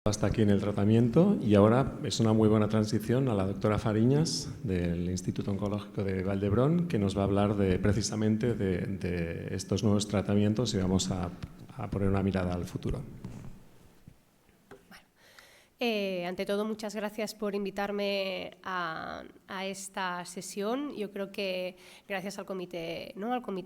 Hasta aquí en el tratamiento y ahora es una muy buena transición a la doctora Fariñas del Instituto Oncológico de Valdebrón, que nos va a hablar precisamente de estos nuevos tratamientos y vamos a poner una mirada al futuro. Ante todo, muchas gracias por invitarme a esta sesión. Yo creo que gracias al comité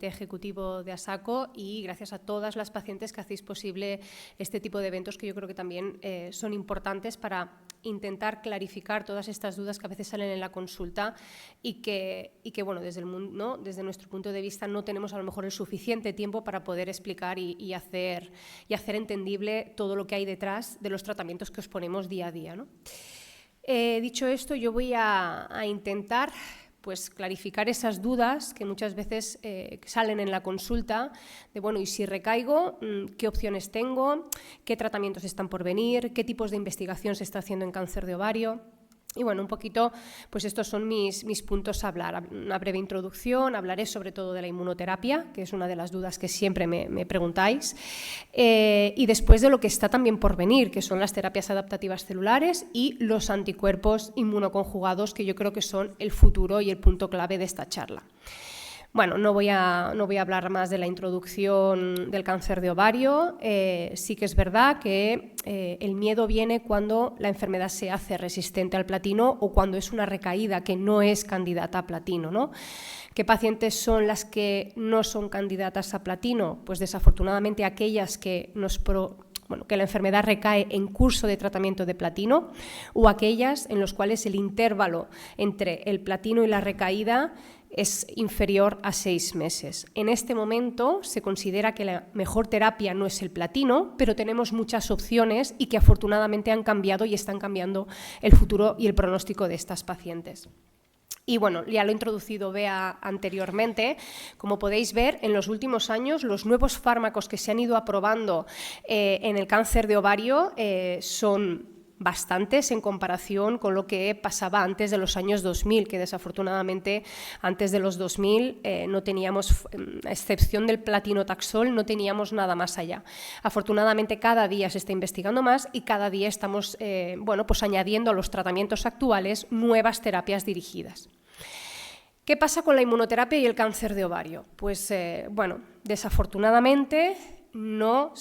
ejecutivo de ASACO y gracias a todas las pacientes que hacéis posible este tipo de eventos, que yo creo que también son importantes para intentar clarificar todas estas dudas que a veces salen en la consulta y que bueno, desde nuestro punto de vista no tenemos a lo mejor el suficiente tiempo para poder explicar y hacer entendible todo lo que hay detrás de los tratamientos que os ponemos día a día, ¿no? Dicho esto, yo voy a intentar clarificar esas dudas que muchas veces salen en la consulta de, bueno, ¿y si recaigo? ¿Qué opciones tengo? ¿Qué tratamientos están por venir? ¿Qué tipos de investigación se está haciendo en cáncer de ovario? Y bueno, un poquito, pues estos son mis puntos a hablar. Una breve introducción, hablaré sobre todo de la inmunoterapia, que es una de las dudas que siempre me preguntáis, y después de lo que está también por venir, que son las terapias adaptativas celulares y los anticuerpos inmunoconjugados, que yo creo que son el futuro y el punto clave de esta charla. Bueno, no voy a hablar más de la introducción del cáncer de ovario. Sí que es verdad que el miedo viene cuando la enfermedad se hace resistente al platino o cuando es una recaída que no es candidata a platino, ¿no? ¿Qué pacientes son las que no son candidatas a platino? Pues desafortunadamente aquellas que que la enfermedad recae en curso de tratamiento de platino o aquellas en las cuales el intervalo entre el platino y la recaída es inferior a 6 meses. En este momento se considera que la mejor terapia no es el platino, pero tenemos muchas opciones y que afortunadamente han cambiado y están cambiando el futuro y el pronóstico de estas pacientes. Y bueno, ya lo he introducido Bea anteriormente. Como podéis ver, en los últimos años los nuevos fármacos que se han ido aprobando en el cáncer de ovario son bastantes en comparación con lo que pasaba antes de los años 2000, que desafortunadamente antes de los 2000 no teníamos, a excepción del platinotaxol, no teníamos nada más allá. Afortunadamente cada día se está investigando más y cada día estamos añadiendo a los tratamientos actuales nuevas terapias dirigidas. ¿Qué pasa con la inmunoterapia y el cáncer de ovario? Pues desafortunadamente no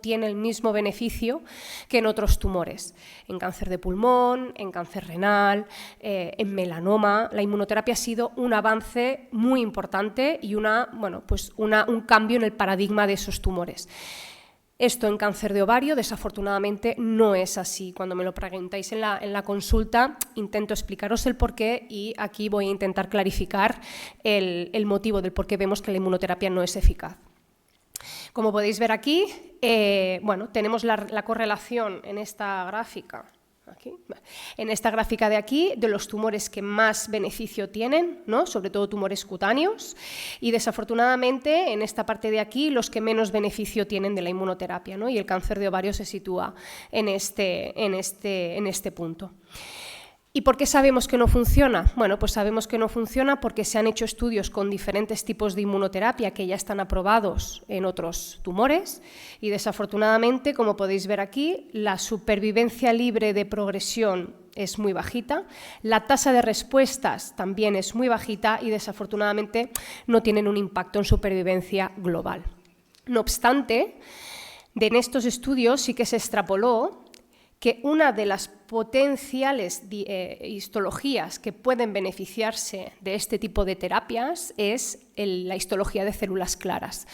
tiene el mismo beneficio que en otros tumores. En cáncer de pulmón, en cáncer renal, en melanoma, la inmunoterapia ha sido un avance muy importante y un cambio en el paradigma de esos tumores. Esto en cáncer de ovario, desafortunadamente, no es así. Cuando me lo preguntáis en la consulta, intento explicaros el porqué y aquí voy a intentar clarificar el motivo del por qué vemos que la inmunoterapia no es eficaz. Como podéis ver aquí, tenemos la correlación en esta gráfica. En esta gráfica de aquí, de los tumores que más beneficio tienen, ¿no? Sobre todo tumores cutáneos, y desafortunadamente en esta parte de aquí los que menos beneficio tienen de la inmunoterapia, ¿no? Y el cáncer de ovario se sitúa en este punto. ¿Y por qué sabemos que no funciona? Bueno, pues sabemos que no funciona porque se han hecho estudios con diferentes tipos de inmunoterapia que ya están aprobados en otros tumores y desafortunadamente, como podéis ver aquí, la supervivencia libre de progresión es muy bajita, la tasa de respuestas también es muy bajita y desafortunadamente no tienen un impacto en supervivencia global. No obstante, en estos estudios sí que se extrapoló que una de las potenciales histologías que pueden beneficiarse de este tipo de terapias es la histología de células claras.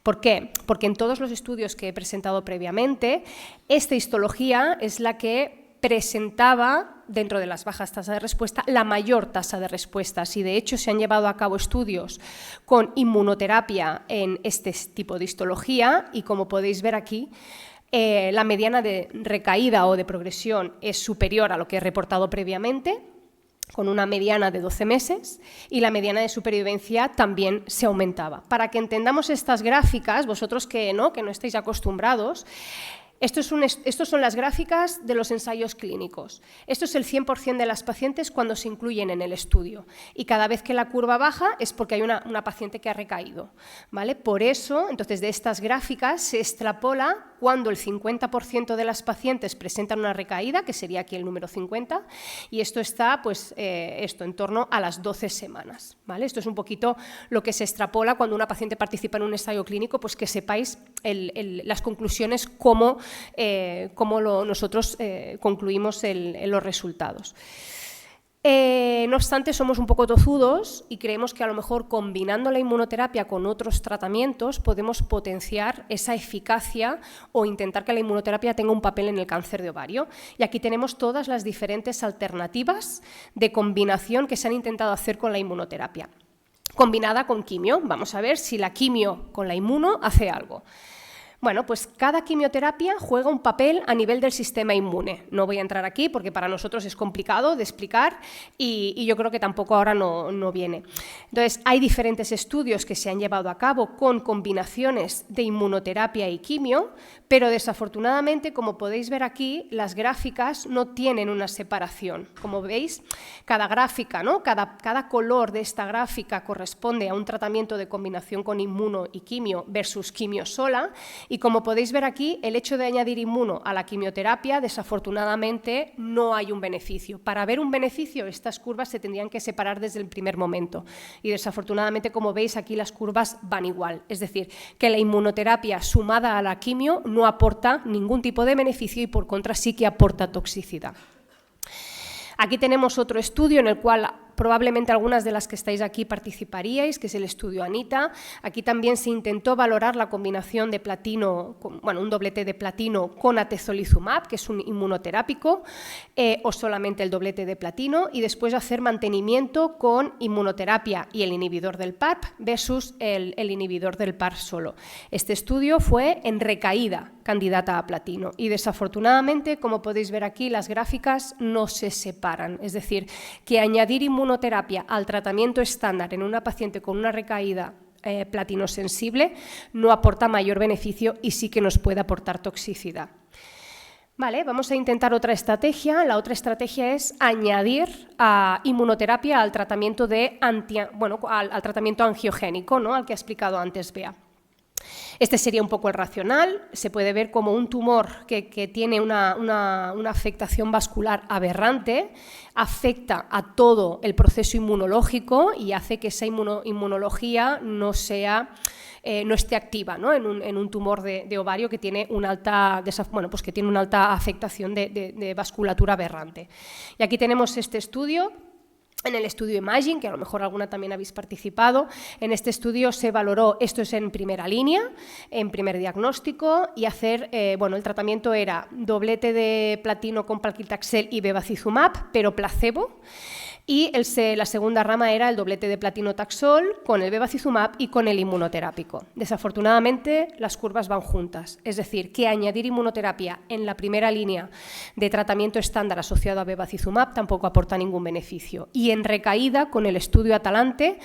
¿Por qué? Porque en todos los estudios que he presentado previamente, esta histología es la que presentaba, dentro de las bajas tasas de respuesta, la mayor tasa de respuestas y de hecho se han llevado a cabo estudios con inmunoterapia en este tipo de histología y como podéis ver aquí, la mediana de recaída o de progresión es superior a lo que he reportado previamente, con una mediana de 12 meses, y la mediana de supervivencia también se aumentaba. Para que entendamos estas gráficas, vosotros que no estáis acostumbrados, Estos son las gráficas de los ensayos clínicos. Esto es el 100% de las pacientes cuando se incluyen en el estudio. Y cada vez que la curva baja es porque hay una paciente que ha recaído, ¿vale? Por eso, entonces, de estas gráficas se extrapola cuando el 50% de las pacientes presentan una recaída, que sería aquí el número 50, y esto está, pues, en torno a las 12 semanas, ¿vale? Esto es un poquito lo que se extrapola cuando una paciente participa en un ensayo clínico, pues que sepáis las conclusiones, cómo nosotros concluimos los resultados. No obstante, somos un poco tozudos y creemos que a lo mejor combinando la inmunoterapia con otros tratamientos podemos potenciar esa eficacia o intentar que la inmunoterapia tenga un papel en el cáncer de ovario. Y aquí tenemos todas las diferentes alternativas de combinación que se han intentado hacer con la inmunoterapia. Combinada con quimio, vamos a ver si la quimio con la inmuno hace algo. Bueno, pues cada quimioterapia juega un papel a nivel del sistema inmune. No voy a entrar aquí porque para nosotros es complicado de explicar y yo creo que tampoco ahora no viene. Entonces, hay diferentes estudios que se han llevado a cabo con combinaciones de inmunoterapia y quimio, pero desafortunadamente, como podéis ver aquí, las gráficas no tienen una separación. Como veis, cada gráfica, ¿no? Cada color de esta gráfica corresponde a un tratamiento de combinación con inmuno y quimio versus quimio sola. Y como podéis ver aquí, el hecho de añadir inmuno a la quimioterapia, desafortunadamente, no hay un beneficio. Para ver un beneficio, estas curvas se tendrían que separar desde el primer momento. Y desafortunadamente, como veis, aquí las curvas van igual. Es decir, que la inmunoterapia sumada a la quimio no aporta ningún tipo de beneficio y, por contra, sí que aporta toxicidad. Aquí tenemos otro estudio en el cual probablemente algunas de las que estáis aquí participaríais, que es el estudio ANITA. Aquí también se intentó valorar la combinación de platino, un doblete de platino con atezolizumab, que es un inmunoterápico, o solamente el doblete de platino, y después hacer mantenimiento con inmunoterapia y el inhibidor del PARP versus el inhibidor del PARP solo. Este estudio fue en recaída candidata a platino y desafortunadamente, como podéis ver aquí, las gráficas no se separan, es decir, que añadir inmunoterapia al tratamiento estándar en una paciente con una recaída platinosensible no aporta mayor beneficio y sí que nos puede aportar toxicidad. Vale, vamos a intentar otra estrategia. La otra estrategia es añadir inmunoterapia al tratamiento, al tratamiento angiogénico, ¿no? Al que ha explicado antes Bea. Este sería un poco el racional. Se puede ver como un tumor que tiene una afectación vascular aberrante, afecta a todo el proceso inmunológico y hace que esa inmunología no esté activa, ¿no? en un tumor de ovario que tiene una alta afectación de vasculatura aberrante. Y aquí tenemos este estudio. En el estudio Imagine, que a lo mejor alguna también habéis participado, en este estudio se valoró, esto es en primera línea, en primer diagnóstico, y el tratamiento era doblete de platino con paclitaxel y bevacizumab, pero placebo, y la segunda rama era el doblete de platino-taxol con el bevacizumab y con el inmunoterápico. Desafortunadamente, las curvas van juntas, es decir, que añadir inmunoterapia en la primera línea de tratamiento estándar asociado a bevacizumab tampoco aporta ningún beneficio. Y en recaída, con el estudio Atalante,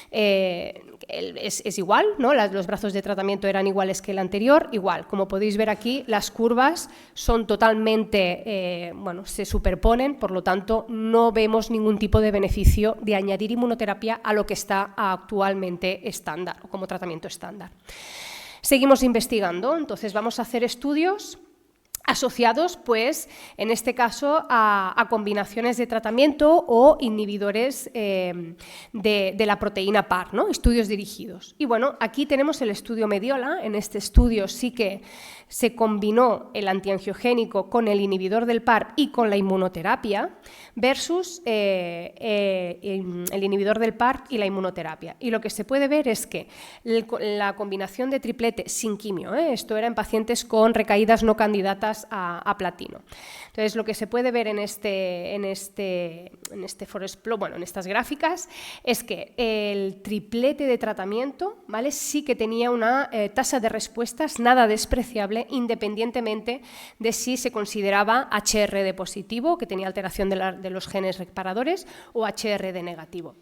es igual, ¿no? Los brazos de tratamiento eran iguales que el anterior, igual. Como podéis ver aquí, las curvas son totalmente, se superponen, por lo tanto, no vemos ningún tipo de beneficio de añadir inmunoterapia a lo que está actualmente estándar o como tratamiento estándar. Seguimos investigando, entonces vamos a hacer estudios asociados, pues, en este caso, a combinaciones de tratamiento o inhibidores de la proteína PAR, ¿no? Estudios dirigidos. Y bueno, aquí tenemos el estudio Mediola. En este estudio sí que se combinó el antiangiogénico con el inhibidor del PARP y con la inmunoterapia versus el inhibidor del PARP y la inmunoterapia. Y lo que se puede ver es que la combinación de triplete sin quimio, esto era en pacientes con recaídas no candidatas a platino. Entonces, lo que se puede ver en estas gráficas es que el triplete de tratamiento, ¿vale?, sí que tenía una tasa de respuestas nada despreciable, independientemente de si se consideraba HRD positivo, que tenía alteración de los genes reparadores, o HRD negativo.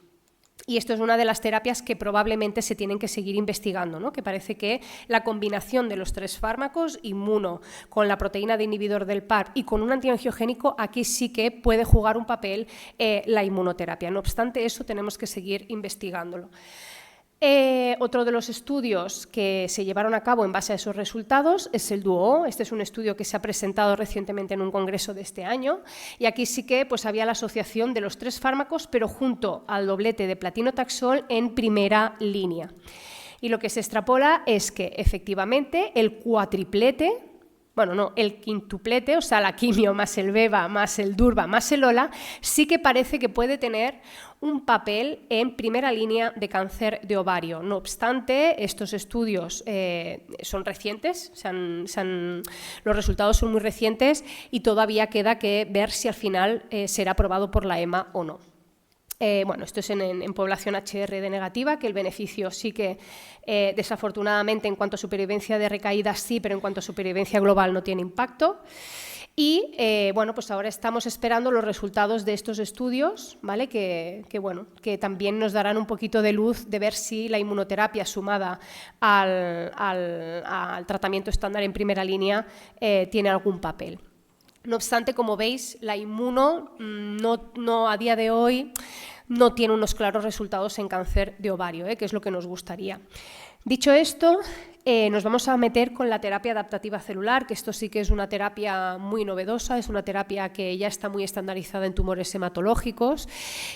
Y esto es una de las terapias que probablemente se tienen que seguir investigando, ¿no? Que parece que la combinación de los 3 fármacos, inmuno, con la proteína de inhibidor del PARP y con un antiangiogénico, aquí sí que puede jugar un papel la inmunoterapia. No obstante eso, tenemos que seguir investigándolo. Otro de los estudios que se llevaron a cabo en base a esos resultados es el DUO. Este es un estudio que se ha presentado recientemente en un congreso de este año, y aquí sí que pues, había la asociación de los 3 fármacos, pero junto al doblete de platino-taxol en primera línea. Y lo que se extrapola es que efectivamente el cuatriplete, bueno, no, el quintuplete, o sea, la quimio más el beva, más el durva, más el ola, sí que parece que puede tener un papel en primera línea de cáncer de ovario. No obstante, estos estudios son recientes, los resultados son muy recientes y todavía queda que ver si al final será aprobado por la EMA o no. Bueno, esto es en población HRD negativa, que el beneficio sí que, desafortunadamente, en cuanto a supervivencia de recaídas sí, pero en cuanto a supervivencia global no tiene impacto. Y bueno, pues ahora estamos esperando los resultados de estos estudios, ¿vale? Que también nos darán un poquito de luz de ver si la inmunoterapia sumada al tratamiento estándar en primera línea tiene algún papel. No obstante, como veis, la inmuno no a día de hoy no tiene unos claros resultados en cáncer de ovario, que es lo que nos gustaría. Dicho esto, nos vamos a meter con la terapia adaptativa celular, que esto sí que es una terapia muy novedosa, es una terapia que ya está muy estandarizada en tumores hematológicos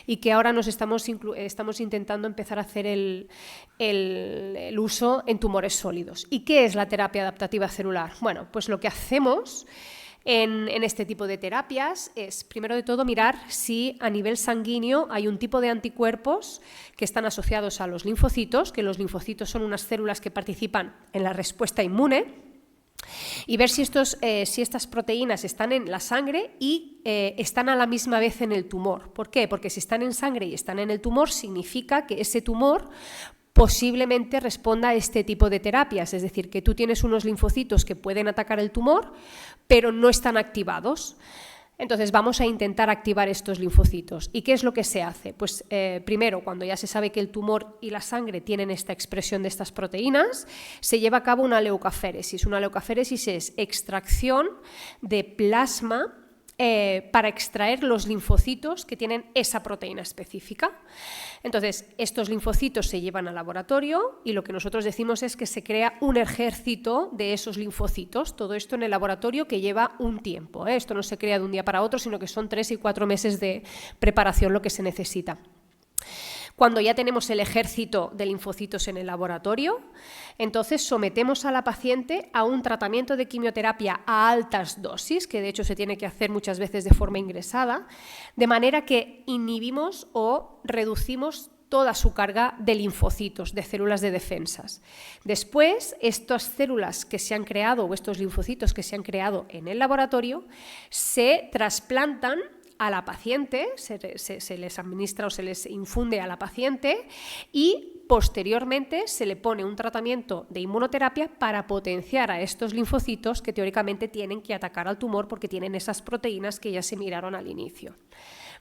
y que ahora nos estamos intentando empezar a hacer el uso en tumores sólidos. ¿Y qué es la terapia adaptativa celular? Bueno, pues lo que hacemos en este tipo de terapias es, primero de todo, mirar si a nivel sanguíneo hay un tipo de anticuerpos que están asociados a los linfocitos, que los linfocitos son unas células que participan en la respuesta inmune, y ver si estas proteínas están en la sangre y están a la misma vez en el tumor. ¿Por qué? Porque si están en sangre y están en el tumor, significa que ese tumor posiblemente responda a este tipo de terapias, es decir, que tú tienes unos linfocitos que pueden atacar el tumor, pero no están activados. Entonces vamos a intentar activar estos linfocitos. ¿Y qué es lo que se hace? Pues primero, cuando ya se sabe que el tumor y la sangre tienen esta expresión de estas proteínas, se lleva a cabo una leucaféresis. Una leucaféresis es extracción de plasma para extraer los linfocitos que tienen esa proteína específica. Entonces, estos linfocitos se llevan al laboratorio y lo que nosotros decimos es que se crea un ejército de esos linfocitos. Todo esto en el laboratorio que lleva un tiempo. Esto no se crea de un día para otro, sino que son 3 y 4 meses de preparación lo que se necesita. Cuando ya tenemos el ejército de linfocitos en el laboratorio, entonces sometemos a la paciente a un tratamiento de quimioterapia a altas dosis, que de hecho se tiene que hacer muchas veces de forma ingresada, de manera que inhibimos o reducimos toda su carga de linfocitos, de células de defensas. Después, estas células que se han creado o estos linfocitos que se han creado en el laboratorio se trasplantan a la paciente, se les administra o se les infunde a la paciente y posteriormente se le pone un tratamiento de inmunoterapia para potenciar a estos linfocitos que teóricamente tienen que atacar al tumor porque tienen esas proteínas que ya se miraron al inicio.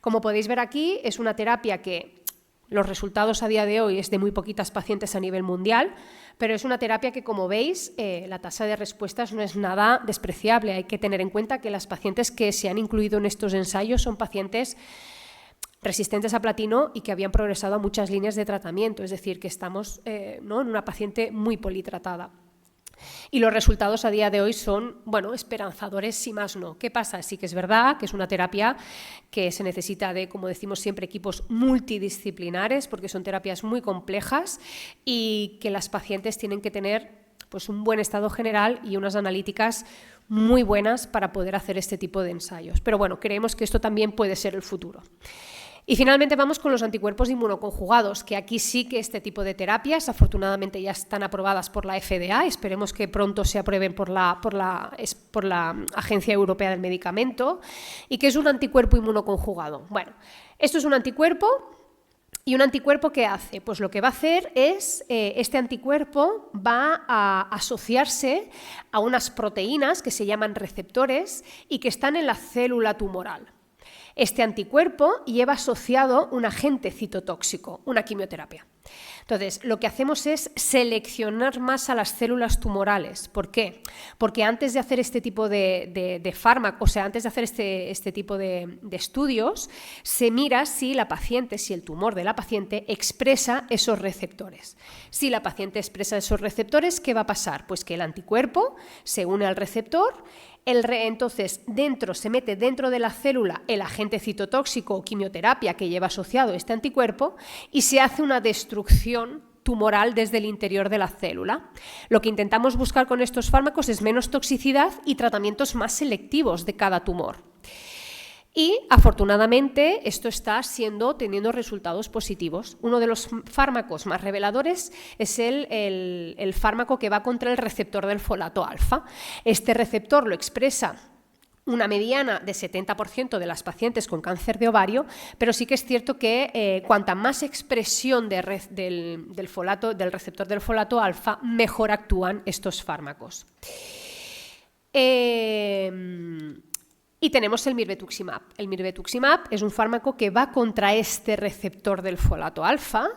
Como podéis ver aquí, es una terapia que los resultados a día de hoy es de muy poquitas pacientes a nivel mundial, pero es una terapia que, como veis, la tasa de respuestas no es nada despreciable. Hay que tener en cuenta que las pacientes que se han incluido en estos ensayos son pacientes resistentes a platino y que habían progresado a muchas líneas de tratamiento, es decir, que estamos en una paciente muy politratada. Y los resultados a día de hoy son, bueno, esperanzadores, si más no. ¿Qué pasa? Sí que es verdad que es una terapia que se necesita de, como decimos siempre, equipos multidisciplinares, porque son terapias muy complejas y que las pacientes tienen que tener pues, un buen estado general y unas analíticas muy buenas para poder hacer este tipo de ensayos. Pero bueno, creemos que esto también puede ser el futuro. Y finalmente vamos con los anticuerpos inmunoconjugados, que aquí sí que este tipo de terapias afortunadamente ya están aprobadas por la FDA, esperemos que pronto se aprueben por la Agencia Europea del Medicamento. ¿Y qué es un anticuerpo inmunoconjugado? Bueno, esto es un anticuerpo. ¿Y un anticuerpo qué hace? Pues lo que va a hacer es, este anticuerpo va a asociarse a unas proteínas que se llaman receptores y que están en la célula tumoral. Este anticuerpo lleva asociado un agente citotóxico, una quimioterapia. Entonces, lo que hacemos es seleccionar más a las células tumorales. ¿Por qué? Porque antes de hacer este tipo de fármaco, o sea, antes de hacer este tipo de estudios, se mira si la paciente, si el tumor de la paciente expresa esos receptores. Si la paciente expresa esos receptores, ¿qué va a pasar? Pues que el anticuerpo se une al receptor. Entonces, se mete dentro de la célula el agente citotóxico o quimioterapia que lleva asociado este anticuerpo y se hace una destrucción tumoral desde el interior de la célula. Lo que intentamos buscar con estos fármacos es menos toxicidad y tratamientos más selectivos de cada tumor. Y afortunadamente esto está teniendo resultados positivos. Uno de los fármacos más reveladores es el fármaco que va contra el receptor del folato alfa. Este receptor lo expresa una mediana de 70% de las pacientes con cáncer de ovario, pero sí que es cierto que cuanta más expresión del receptor del folato alfa, mejor actúan estos fármacos. Y tenemos el mirvetuximab. El mirvetuximab es un fármaco que va contra este receptor del folato alfa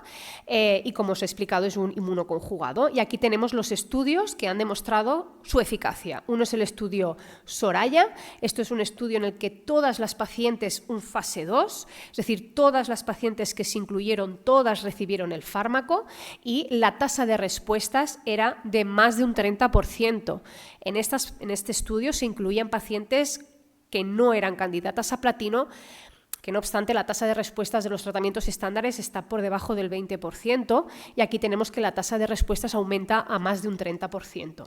y, como os he explicado, es un inmunoconjugado. Y aquí tenemos los estudios que han demostrado su eficacia. Uno es el estudio Soraya. Esto es un estudio en el que todas las pacientes, un fase 2, es decir, todas las pacientes que se incluyeron, todas recibieron el fármaco y la tasa de respuestas era de más de un 30%. En este estudio se incluían pacientes que no eran candidatas a platino, que no obstante la tasa de respuestas de los tratamientos estándares está por debajo del 20% y aquí tenemos que la tasa de respuestas aumenta a más de un 30%.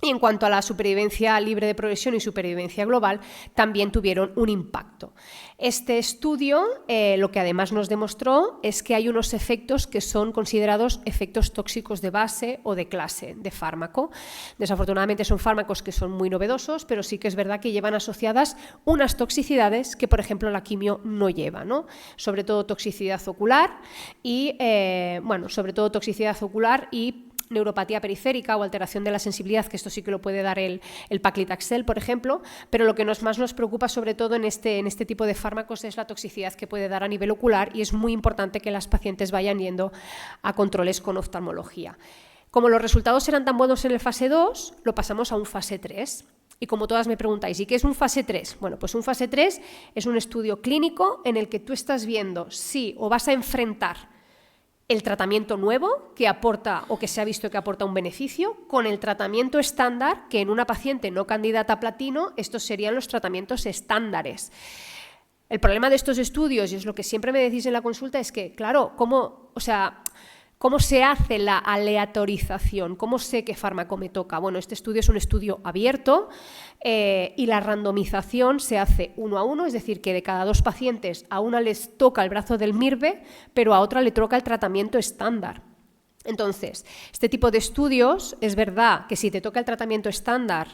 Y en cuanto a la supervivencia libre de progresión y supervivencia global, también tuvieron un impacto. Este estudio lo que además nos demostró es que hay unos efectos que son considerados efectos tóxicos de base o de clase de fármaco. Desafortunadamente son fármacos que son muy novedosos, pero sí que es verdad que llevan asociadas unas toxicidades que, por ejemplo, la quimio no lleva, ¿no? Sobre todo toxicidad ocular y, neuropatía periférica o alteración de la sensibilidad, que esto sí que lo puede dar el paclitaxel, por ejemplo, pero lo que más nos preocupa sobre todo en este tipo de fármacos es la toxicidad que puede dar a nivel ocular y es muy importante que las pacientes vayan yendo a controles con oftalmología. Como los resultados eran tan buenos en el fase 2, lo pasamos a un fase 3. Y como todas me preguntáis, ¿y qué es un fase 3? Bueno, pues un fase 3 es un estudio clínico en el que tú estás viendo si o vas a enfrentar el tratamiento nuevo que aporta o que se ha visto que aporta un beneficio con el tratamiento estándar, que en una paciente no candidata a platino, estos serían los tratamientos estándares. El problema de estos estudios, y es lo que siempre me decís en la consulta, es que, claro, ¿cómo se hace la aleatorización? ¿Cómo sé qué fármaco me toca? Bueno, este estudio es un estudio abierto y la randomización se hace 1 a 1, es decir, que de cada 2 pacientes a una les toca el brazo del mirve, pero a otra le toca el tratamiento estándar. Entonces, este tipo de estudios, es verdad que si te toca el tratamiento estándar,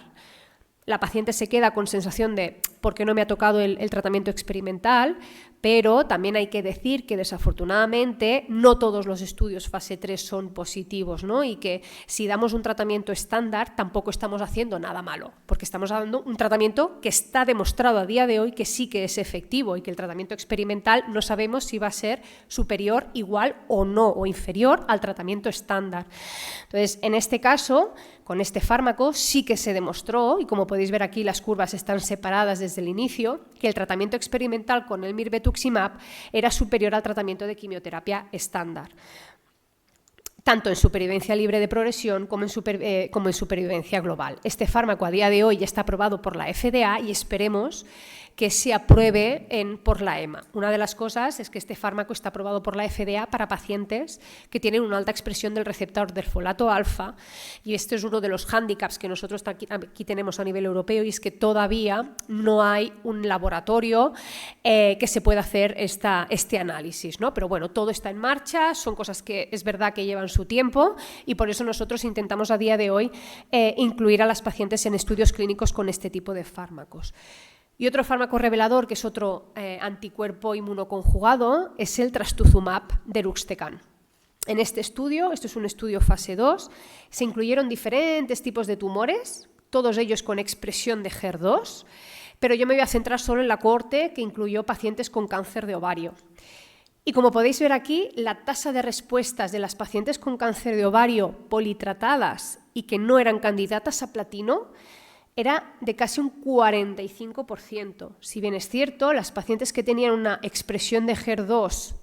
la paciente se queda con sensación de ¿por qué no me ha tocado el tratamiento experimental? Pero también hay que decir que desafortunadamente no todos los estudios fase 3 son positivos, ¿no? Y que si damos un tratamiento estándar tampoco estamos haciendo nada malo, porque estamos dando un tratamiento que está demostrado a día de hoy que sí que es efectivo y que el tratamiento experimental no sabemos si va a ser superior, igual o no, o inferior al tratamiento estándar. Entonces, en este caso, con este fármaco sí que se demostró, y como podéis ver aquí las curvas están separadas desde el inicio, que el tratamiento experimental con el mirvetuximab era superior al tratamiento de quimioterapia estándar, tanto en supervivencia libre de progresión como en supervivencia global. Este fármaco a día de hoy ya está aprobado por la FDA y esperemos que se apruebe por la EMA. Una de las cosas es que este fármaco está aprobado por la FDA para pacientes que tienen una alta expresión del receptor del folato alfa, y este es uno de los hándicaps que nosotros aquí tenemos a nivel europeo, y es que todavía no hay un laboratorio que se pueda hacer este análisis, ¿no? Pero bueno, todo está en marcha, son cosas que es verdad que llevan su tiempo y por eso nosotros intentamos a día de hoy incluir a las pacientes en estudios clínicos con este tipo de fármacos. Y otro fármaco revelador, que es otro anticuerpo inmunoconjugado, es el trastuzumab deruxtecan. En este estudio, esto es un estudio fase 2, se incluyeron diferentes tipos de tumores, todos ellos con expresión de HER2, pero yo me voy a centrar solo en la cohorte que incluyó pacientes con cáncer de ovario. Y como podéis ver aquí, la tasa de respuestas de las pacientes con cáncer de ovario politratadas y que no eran candidatas a platino era de casi un 45%. Si bien es cierto, las pacientes que tenían una expresión de HER2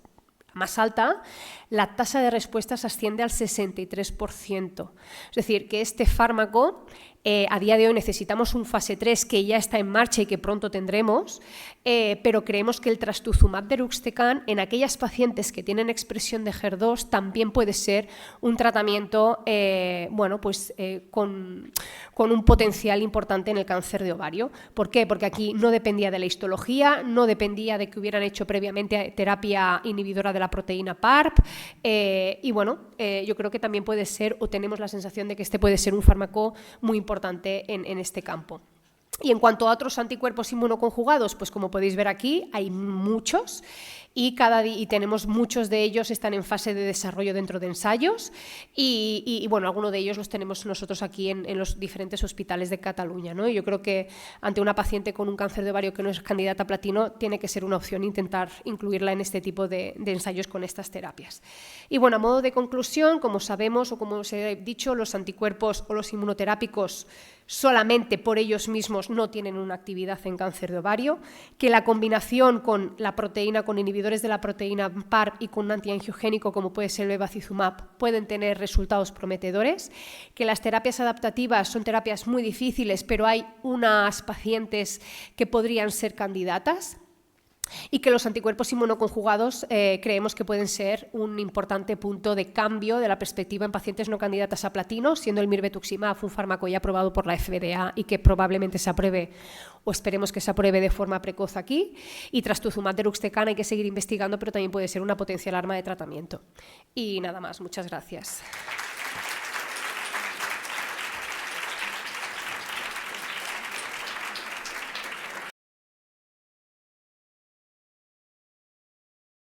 más alta, la tasa de respuestas asciende al 63%. Es decir, que este fármaco, a día de hoy necesitamos un fase 3 que ya está en marcha y que pronto tendremos, pero creemos que el trastuzumab deruxtecan en aquellas pacientes que tienen expresión de HER2 también puede ser un tratamiento con un potencial importante en el cáncer de ovario. ¿Por qué? Porque aquí no dependía de la histología, no dependía de que hubieran hecho previamente terapia inhibidora de la proteína PARP, yo creo que también puede ser, o tenemos la sensación de que este puede ser un fármaco muy importante en este campo. Y en cuanto a otros anticuerpos inmunoconjugados, pues como podéis ver aquí, hay muchos y tenemos muchos de ellos están en fase de desarrollo dentro de ensayos y algunos de ellos los tenemos nosotros aquí en los diferentes hospitales de Cataluña, ¿no? Y yo creo que ante una paciente con un cáncer de ovario que no es candidata a platino, tiene que ser una opción intentar incluirla en este tipo de ensayos con estas terapias. Y bueno, a modo de conclusión, como sabemos o como os he dicho, los anticuerpos o los inmunoterápicos solamente por ellos mismos no tienen una actividad en cáncer de ovario, que la combinación con la proteína, con inhibidores de la proteína PARP y con un antiangiogénico como puede ser el bevacizumab pueden tener resultados prometedores, que las terapias adaptativas son terapias muy difíciles, pero hay unas pacientes que podrían ser candidatas, y que los anticuerpos inmunoconjugados creemos que pueden ser un importante punto de cambio de la perspectiva en pacientes no candidatas a platino, siendo el mirvetuximab un fármaco ya aprobado por la FDA y que probablemente se apruebe o esperemos que se apruebe de forma precoz aquí, y trastuzumab deruxtecan hay que seguir investigando, pero también puede ser una potencial arma de tratamiento. Y nada más, muchas gracias.